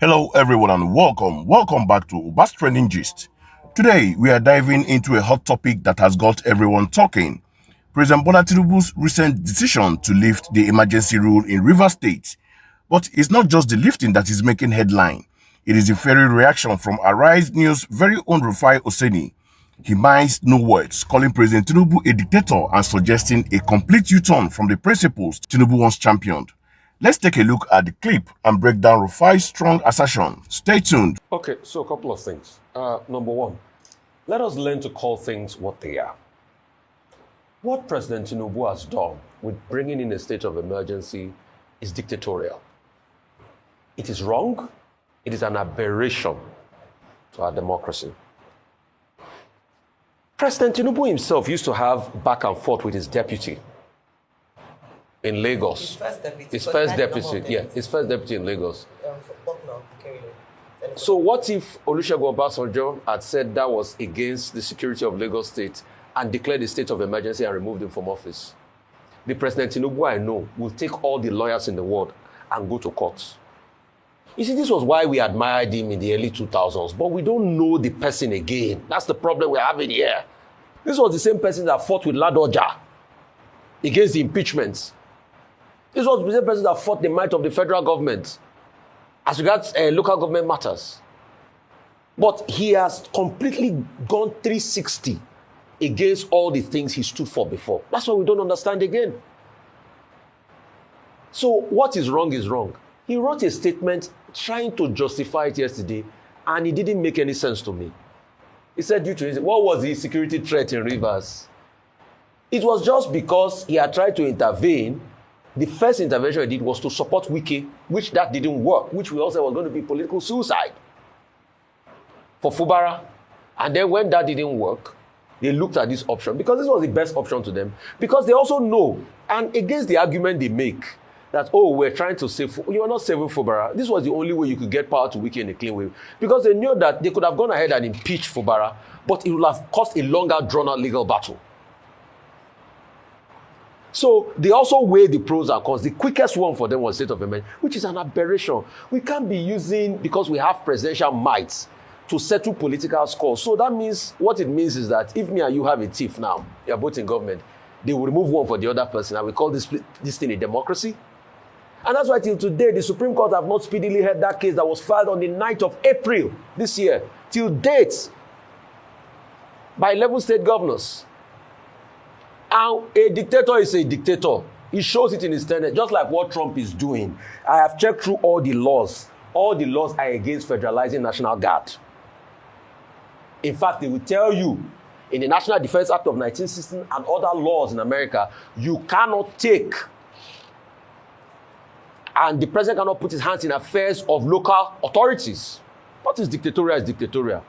Hello everyone and welcome back to Ubas Trending Gist. Today we are diving into a hot topic that has got everyone talking. President Tinubu's recent decision to lift the emergency rule in Rivers State. But it's not just the lifting that is making headline. It is a fiery reaction from Arise News' very own Rufai Oseni. He minds no words, calling President Tinubu a dictator and suggesting a complete U-turn from the principles Tinubu once championed. Let's take a look at the clip and break down Rufai's strong assertion. Stay tuned. Okay, so a couple of things. Number one, let us learn to call things what they are. What President Tinubu has done with bringing in a state of emergency is dictatorial. It is wrong. It is an aberration to our democracy. President Tinubu himself used to have back and forth with his deputy in Lagos. His first deputy in Lagos. So what if Olusegun Obasanjo had said that was against the security of Lagos State and declared a state of emergency and removed him from office? The President Tinubu I know will take all the lawyers in the world and go to court. You see, this was why we admired him in the early 2000s, but we don't know the person again. That's the problem we're having here. This was the same person that fought with Ladoja against the impeachments. This was the same person that fought the might of the federal government as regards local government matters. But he has completely gone 360 against all the things he stood for before. That's what we don't understand again. So what is wrong is wrong. He wrote a statement trying to justify it yesterday, and it didn't make any sense to me. He said, what was the security threat in Rivers? It was just because he had tried to intervene. The first intervention he did was to support Wike, which that didn't work, which we all said was going to be political suicide for Fubara. And then when that didn't work, they looked at this option because this was the best option to them. Because they also know, and against the argument they make, that, we're trying to save, you are not saving Fubara. This was the only way you could get power to Wike in a clean way. Because they knew that they could have gone ahead and impeached Fubara, but it would have caused a longer drawn-out legal battle. So they also weigh the pros and cons. The quickest one for them was state of emergency, which is an aberration. We can't be using, because we have presidential might, to settle political scores. So that means, what it means is that if me and you have a thief now, you're both in government, they will remove one for the other person, and we call this thing a democracy. And that's why till today, the Supreme Court have not speedily heard that case that was filed on the 9th of April this year, till date, by 11 state governors. And a dictator is a dictator. He shows it in his tenure, just like what Trump is doing. I have checked through all the laws. All the laws are against federalizing National Guard. In fact, they will tell you, in the National Defense Act of 1960 and other laws in America, you cannot take, and the president cannot put his hands in affairs of local authorities. What is dictatorial is dictatorial.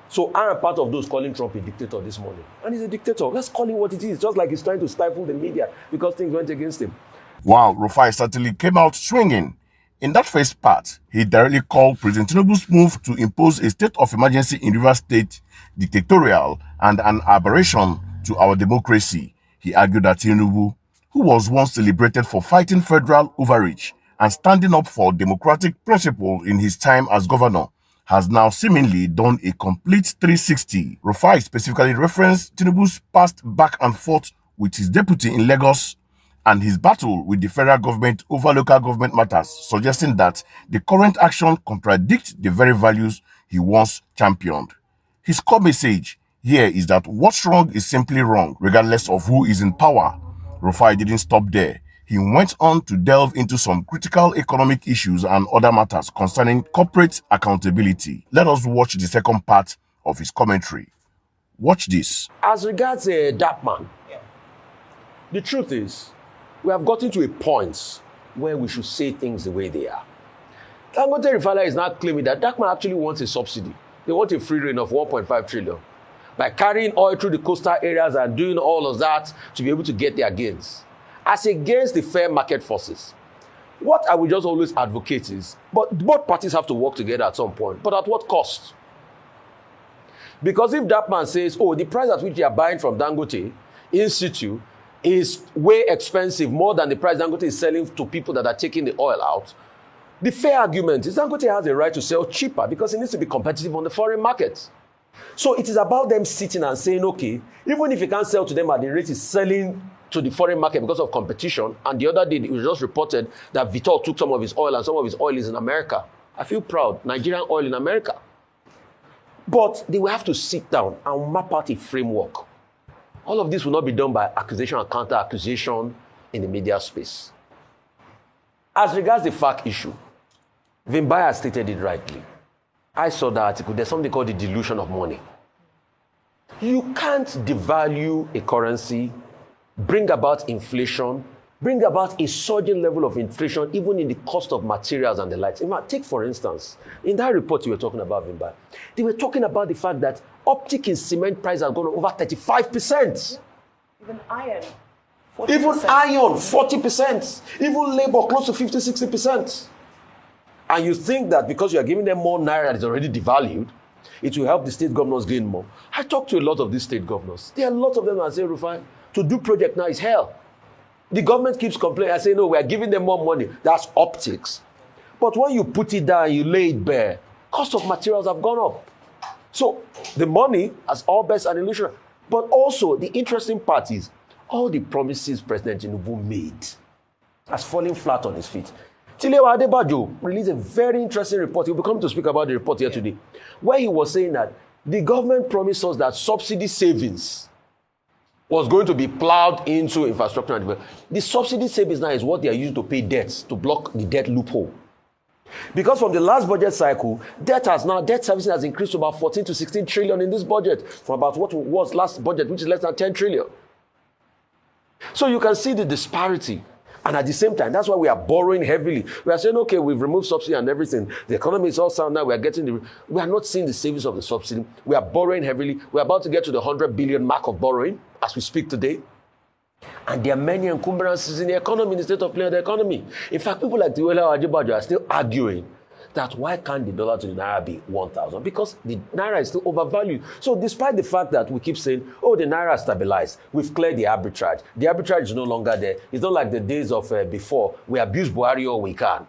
So I am part of those calling Trump a dictator this morning. And he's a dictator. Let's call him what it is. Just like he's trying to stifle the media because things went against him. Wow, Rufai certainly came out swinging. In that first part, he directly called President Tinubu's move to impose a state of emergency in Rivers State dictatorial and an aberration to our democracy. He argued that Tinubu, who was once celebrated for fighting federal overreach and standing up for democratic principle in his time as governor, has now seemingly done a complete 360. Rufai specifically referenced Tinubu's past back and forth with his deputy in Lagos and his battle with the federal government over local government matters, suggesting that the current action contradicts the very values he once championed. His core message here is that what's wrong is simply wrong, regardless of who is in power. Rufai didn't stop there. He went on to delve into some critical economic issues and other matters concerning corporate accountability. Let us watch the second part of his commentary. Watch this. As regards DAPPMA, the truth is, we have gotten to a point where we should say things the way they are. Dangote Refinery is now claiming that DAPPMA actually wants a subsidy. They want a free rein of 1.5 trillion by carrying oil through the coastal areas and doing all of that to be able to get their gains, as against the fair market forces. What I will just always advocate is, but both parties have to work together at some point, but at what cost? Because if that man says, the price at which they are buying from Dangote in situ is way expensive, more than the price Dangote is selling to people that are taking the oil out, The fair argument is Dangote has a right to sell cheaper because it needs to be competitive on the foreign market. So it is about them sitting and saying, okay, even if you can't sell to them at the rate it's selling to the foreign market because of competition, and the other day it was just reported that Vitol took some of his oil and some of his oil is in America. I feel proud, Nigerian oil in America. But they will have to sit down and map out a framework. All of this will not be done by accusation and counter-accusation in the media space. As regards the FARC issue, Vimbaya stated it rightly. I saw the article. There's something called the dilution of money. You can't devalue a currency, bring about inflation, bring about a surging level of inflation, even in the cost of materials and the likes. In fact, take for instance, in that report you were talking about, Vimbaya, they were talking about the fact that uptick in cement price has gone over 35%. Even iron. 40%. Even iron, 40%. Even labor, close to 50, 60%. And you think that because you are giving them more naira that is already devalued, it will help the state governors gain more. I talk to a lot of these state governors. There are a lot of them that say, Rufai, to do project now is hell. The government keeps complaining. I say, no, we are giving them more money. That's optics. But when you put it down, you lay it bare, cost of materials have gone up. So the money has all best an illusion. But also, the interesting part is, all the promises President Tinubu made has fallen flat on his feet. Tilewa Adebajo released a very interesting report. He will come to speak about the report here today, where he was saying that the government promised us that subsidy savings was going to be plowed into infrastructure and development. The subsidy savings now is what they are using to pay debts, to block the debt loophole. Because from the last budget cycle, debt servicing has increased to about 14 to 16 trillion in this budget, from about what was last budget, which is less than 10 trillion. So you can see the disparity. And at the same time, that's why we are borrowing heavily. We are saying, okay, we've removed subsidy and everything. The economy is all sound now. We are not seeing the savings of the subsidy. We are borrowing heavily. We're about to get to the 100 billion mark of borrowing as we speak today. And there are many encumbrances in the economy, in the state of play of the economy. In fact, people like Tiwela Ajibajo are still arguing that why can't the dollar to the naira be 1,000? Because the naira is still overvalued. So despite the fact that we keep saying, oh, the naira is stabilized, we've cleared the arbitrage. The arbitrage is no longer there. It's not like the days of before. We abuse Buhari or we can.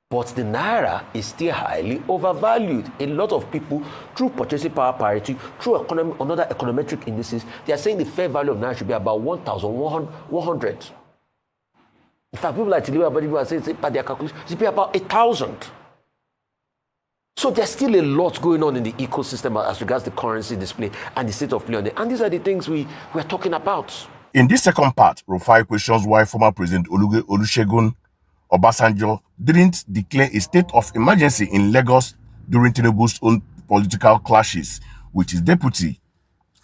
But the naira is still highly overvalued. A lot of people, through purchasing power parity, through another econometric indices, they are saying the fair value of naira should be about 1,100. In fact, people like Tilewa are saying, by their calculation, it should be about 1,000. So there's still a lot going on in the ecosystem as regards the currency display and the state of play on it. And these are the things we're talking about. In this second part, Rufai questions why former President Olusegun Obasanjo didn't declare a state of emergency in Lagos during Tinubu's own political clashes with his deputy,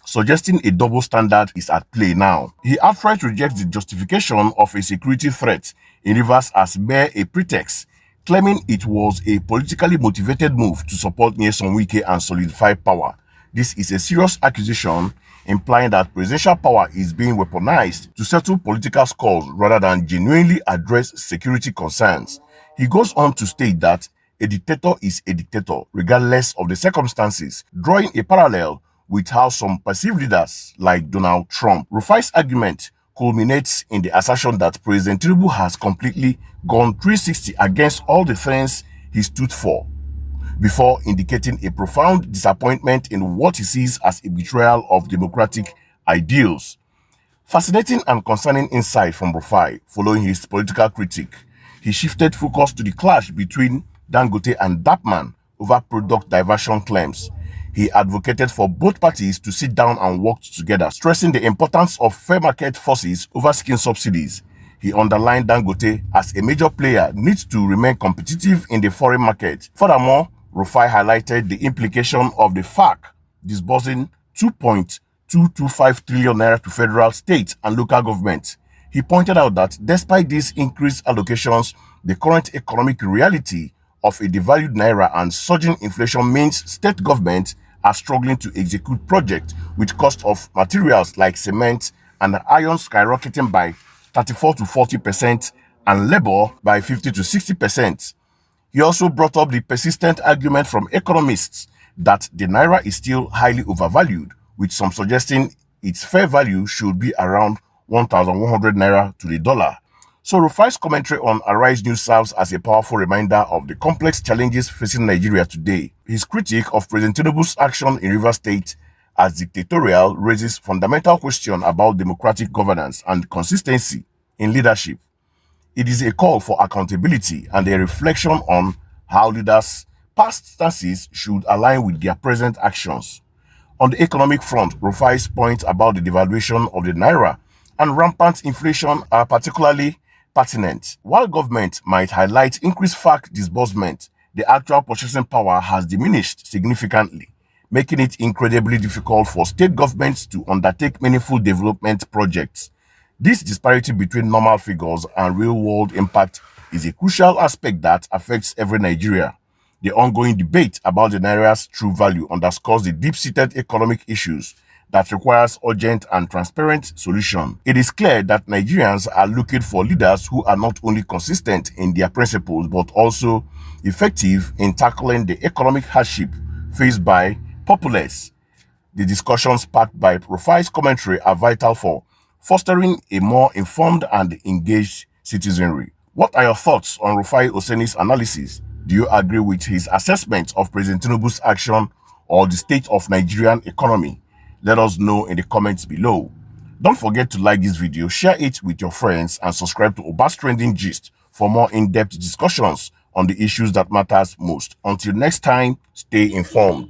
suggesting a double standard is at play now. He outright rejects the justification of a security threat in Rivers as mere a pretext, claiming it was a politically motivated move to support Nyesom Wike and solidify power. This is a serious accusation, implying that presidential power is being weaponized to settle political scores rather than genuinely address security concerns. He goes on to state that a dictator is a dictator, regardless of the circumstances, drawing a parallel with how some perceived leaders like Donald Trump. Rufai's argument culminates in the assertion that President Tinubu has completely gone 360 against all the things he stood for, before indicating a profound disappointment in what he sees as a betrayal of democratic ideals. Fascinating and concerning insight from Rufai following his political critique. He shifted focus to the clash between Dangote and DAPPMA over product diversion claims. He advocated for both parties to sit down and work together, stressing the importance of fair market forces over skin subsidies. He underlined Dangote as a major player needs to remain competitive in the foreign market. Furthermore, Rufai highlighted the implication of the FARC disbursing 2.225 trillion naira to federal, state, and local governments. He pointed out that despite these increased allocations, the current economic reality of a devalued naira and surging inflation means state governments are struggling to execute projects with cost of materials like cement and iron skyrocketing by 34 to 40% and labor by 50 to 60%. He also brought up the persistent argument from economists that the naira is still highly overvalued, with some suggesting its fair value should be around 1,100 naira to the dollar. So Rufai's commentary on Arise News serves as a powerful reminder of the complex challenges facing Nigeria today. His critique of President Tinubu's action in Rivers State as dictatorial raises fundamental questions about democratic governance and consistency in leadership. It is a call for accountability and a reflection on how leaders' past stances should align with their present actions. On the economic front, Rufai's points about the devaluation of the naira and rampant inflation are particularly pertinent. While government might highlight increased FAC disbursement, the actual purchasing power has diminished significantly, making it incredibly difficult for state governments to undertake meaningful development projects. This disparity between normal figures and real-world impact is a crucial aspect that affects every Nigeria. The ongoing debate about the naira's true value underscores the deep-seated economic issues that requires urgent and transparent solution. It is clear that Nigerians are looking for leaders who are not only consistent in their principles but also effective in tackling the economic hardship faced by populace. The discussions sparked by Rufai's commentary are vital for fostering a more informed and engaged citizenry. What are your thoughts on Rufai Oseni's analysis? Do you agree with his assessment of President Tinubu's action or the state of Nigerian economy? Let us know in the comments below. Don't forget to like this video, share it with your friends, and subscribe to Obas Trending Gist for more in-depth discussions on the issues that matters most. Until next time, stay informed.